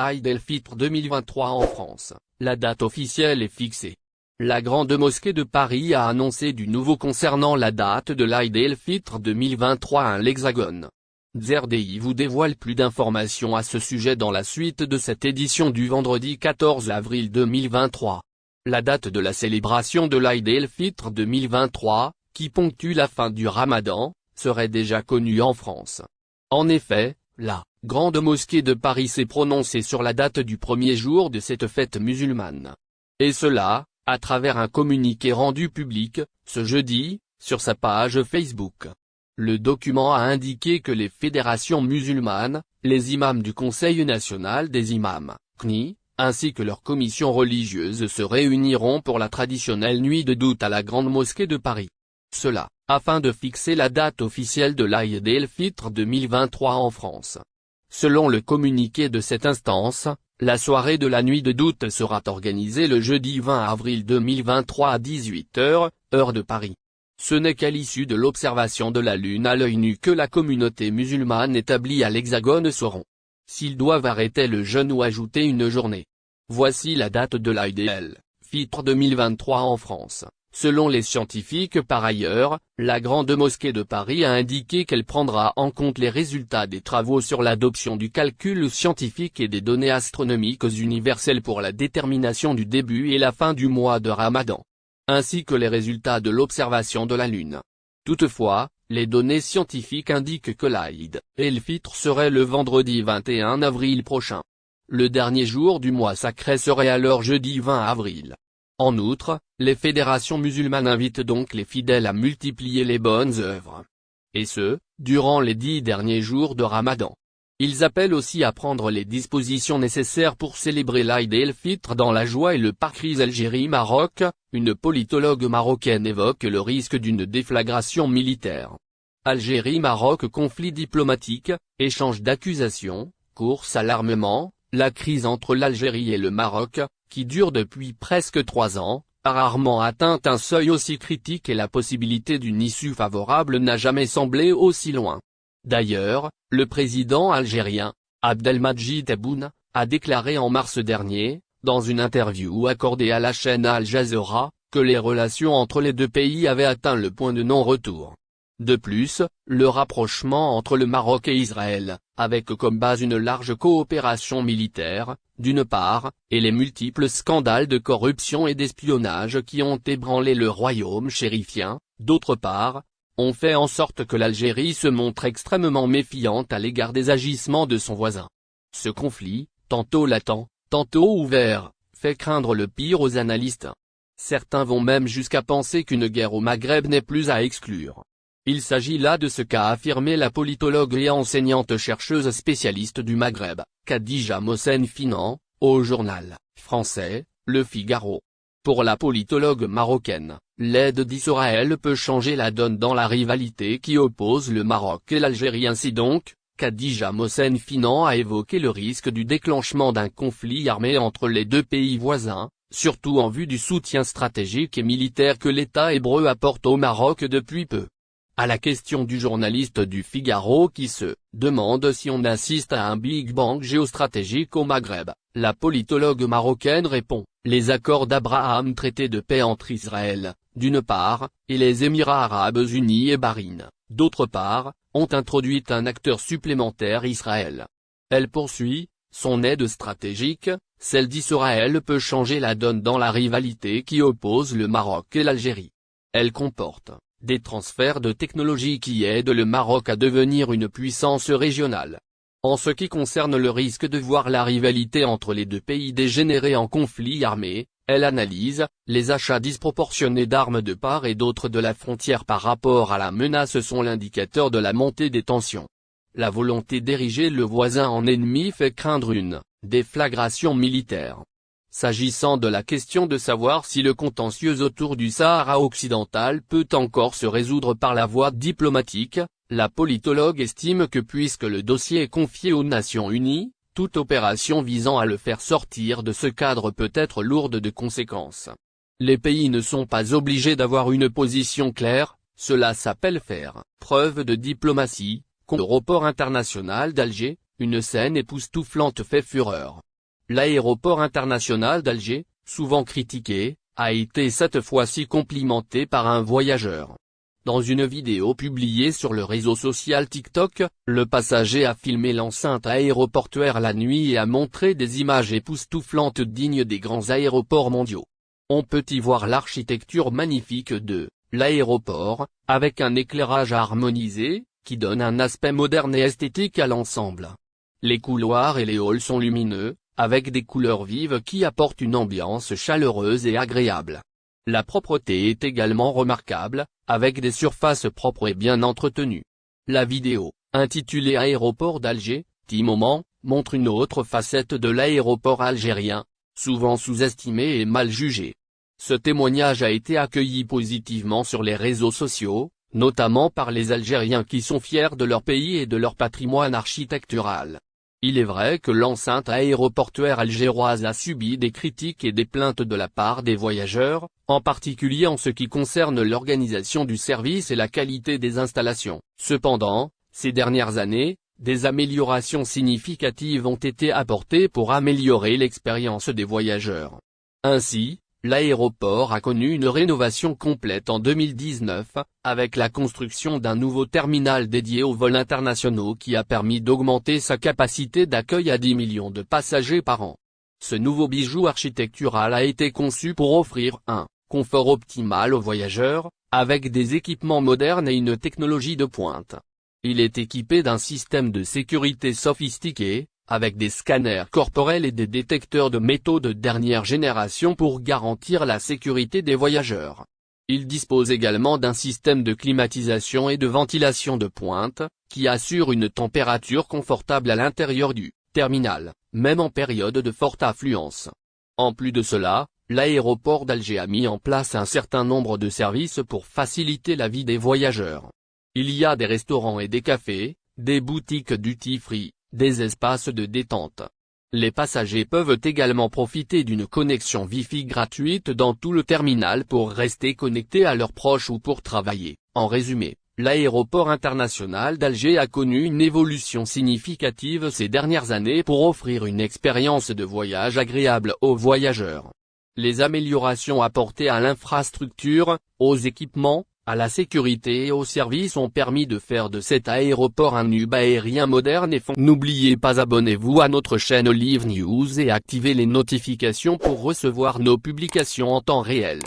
Aïd el-Fitr 2023 en France, la date officielle est fixée. La Grande Mosquée de Paris a annoncé du nouveau concernant la date de l'Aïd el-Fitr 2023 à l'Hexagone. ZRDI vous dévoile plus d'informations à ce sujet dans la suite de cette édition du vendredi 14 avril 2023. La date de la célébration de l'Aïd el-Fitr 2023, qui ponctue la fin du Ramadan, serait déjà connue en France. En effet, la Grande Mosquée de Paris s'est prononcée sur la date du premier jour de cette fête musulmane. Et cela, à travers un communiqué rendu public, ce jeudi, sur sa page Facebook. Le document a indiqué que les fédérations musulmanes, les imams du Conseil national des imams, CNI, ainsi que leurs commissions religieuses se réuniront pour la traditionnelle nuit de doute à la Grande Mosquée de Paris. Cela, afin de fixer la date officielle de l'Aïd el-Fitr 2023 en France. Selon le communiqué de cette instance, la soirée de la nuit de doute sera organisée le jeudi 20 avril 2023 à 18 h, heure de Paris. Ce n'est qu'à l'issue de l'observation de la lune à l'œil nu que la communauté musulmane établie à l'Hexagone sauront s'ils doivent arrêter le jeûne ou ajouter une journée. Voici la date de l'Aïd el-Fitr 2023 en France. Selon les scientifiques par ailleurs, la Grande Mosquée de Paris a indiqué qu'elle prendra en compte les résultats des travaux sur l'adoption du calcul scientifique et des données astronomiques universelles pour la détermination du début et la fin du mois de Ramadan, ainsi que les résultats de l'observation de la Lune. Toutefois, les données scientifiques indiquent que l'Aïd el-Fitr serait le vendredi 21 avril prochain. Le dernier jour du mois sacré serait alors jeudi 20 avril. En outre, les fédérations musulmanes invitent donc les fidèles à multiplier les bonnes œuvres. Et ce, durant les 10 derniers jours de Ramadan. Ils appellent aussi à prendre les dispositions nécessaires pour célébrer l'Aïd el-Fitr dans la joie et le parc. Algérie-Maroc, une politologue marocaine évoque le risque d'une déflagration militaire. Algérie-Maroc, conflit diplomatique, échange d'accusations, course à l'armement, la crise entre l'Algérie et le Maroc, qui dure depuis presque 3 ans, a rarement atteint un seuil aussi critique et la possibilité d'une issue favorable n'a jamais semblé aussi loin. D'ailleurs, le président algérien, Abdelmadjid Tebboune, a déclaré en mars dernier, dans une interview accordée à la chaîne Al Jazeera, que les relations entre les deux pays avaient atteint le point de non-retour. De plus, le rapprochement entre le Maroc et Israël, avec comme base une large coopération militaire, d'une part, et les multiples scandales de corruption et d'espionnage qui ont ébranlé le royaume chérifien, d'autre part, ont fait en sorte que l'Algérie se montre extrêmement méfiante à l'égard des agissements de son voisin. Ce conflit, tantôt latent, tantôt ouvert, fait craindre le pire aux analystes. Certains vont même jusqu'à penser qu'une guerre au Maghreb n'est plus à exclure. Il s'agit là de ce qu'a affirmé la politologue et enseignante chercheuse spécialiste du Maghreb, Khadija Mohsen Finan, au journal français, Le Figaro. Pour la politologue marocaine, l'aide d'Israël peut changer la donne dans la rivalité qui oppose le Maroc et l'Algérie. Ainsi donc, Khadija Mohsen Finan a évoqué le risque du déclenchement d'un conflit armé entre les deux pays voisins, surtout en vue du soutien stratégique et militaire que l'État hébreu apporte au Maroc depuis peu. À la question du journaliste du Figaro qui se demande si on assiste à un Big Bang géostratégique au Maghreb, la politologue marocaine répond, les accords d'Abraham, traité de paix entre Israël, d'une part, et les Émirats arabes unis et Bahreïn, d'autre part, ont introduit un acteur supplémentaire, Israël. Elle poursuit, son aide stratégique, celle d'Israël, peut changer la donne dans la rivalité qui oppose le Maroc et l'Algérie. Elle comporte des transferts de technologie qui aident le Maroc à devenir une puissance régionale. En ce qui concerne le risque de voir la rivalité entre les deux pays dégénérer en conflit armé, elle analyse les achats disproportionnés d'armes de part et d'autre de la frontière par rapport à la menace sont l'indicateur de la montée des tensions. La volonté d'ériger le voisin en ennemi fait craindre une déflagration militaire. S'agissant de la question de savoir si le contentieux autour du Sahara occidental peut encore se résoudre par la voie diplomatique, la politologue estime que puisque le dossier est confié aux Nations Unies, toute opération visant à le faire sortir de ce cadre peut être lourde de conséquences. Les pays ne sont pas obligés d'avoir une position claire, cela s'appelle faire preuve de diplomatie. L'aéroport international d'Alger, une scène époustouflante fait fureur. l'aéroport international d'Alger, souvent critiqué, a été cette fois-ci complimenté par un voyageur. Dans une vidéo publiée sur le réseau social TikTok, le passager a filmé l'enceinte aéroportuaire la nuit et a montré des images époustouflantes dignes des grands aéroports mondiaux. On peut y voir l'architecture magnifique de l'aéroport, avec un éclairage harmonisé, qui donne un aspect moderne et esthétique à l'ensemble. Les couloirs et les halls sont lumineux, avec des couleurs vives qui apportent une ambiance chaleureuse et agréable. La propreté est également remarquable, avec des surfaces propres et bien entretenues. La vidéo, intitulée Aéroport d'Alger, petit moment, montre une autre facette de l'aéroport algérien, souvent sous-estimée et mal jugée. Ce témoignage a été accueilli positivement sur les réseaux sociaux, notamment par les Algériens qui sont fiers de leur pays et de leur patrimoine architectural. Il est vrai que l'enceinte aéroportuaire algéroise a subi des critiques et des plaintes de la part des voyageurs, en particulier en ce qui concerne l'organisation du service et la qualité des installations. Cependant, ces dernières années, des améliorations significatives ont été apportées pour améliorer l'expérience des voyageurs. Ainsi, l'aéroport a connu une rénovation complète en 2019, avec la construction d'un nouveau terminal dédié aux vols internationaux qui a permis d'augmenter sa capacité d'accueil à 10 millions de passagers par an. Ce nouveau bijou architectural a été conçu pour offrir un confort optimal aux voyageurs, avec des équipements modernes et une technologie de pointe. Il est équipé d'un système de sécurité sophistiqué, avec des scanners corporels et des détecteurs de métaux de dernière génération pour garantir la sécurité des voyageurs. Il dispose également d'un système de climatisation et de ventilation de pointe, qui assure une température confortable à l'intérieur du terminal, même en période de forte affluence. En plus de cela, l'aéroport d'Alger a mis en place un certain nombre de services pour faciliter la vie des voyageurs. Il y a des restaurants et des cafés, des boutiques duty-free, des espaces de détente. Les passagers peuvent également profiter d'une connexion Wi-Fi gratuite dans tout le terminal pour rester connectés à leurs proches ou pour travailler. En résumé, l'aéroport international d'Alger a connu une évolution significative ces dernières années pour offrir une expérience de voyage agréable aux voyageurs. Les améliorations apportées à l'infrastructure, aux équipements, à la sécurité et aux services ont permis de faire de cet aéroport un hub aérien moderne et fond. N'oubliez pas abonnez-vous à notre chaîne Olive News et activez les notifications pour recevoir nos publications en temps réel.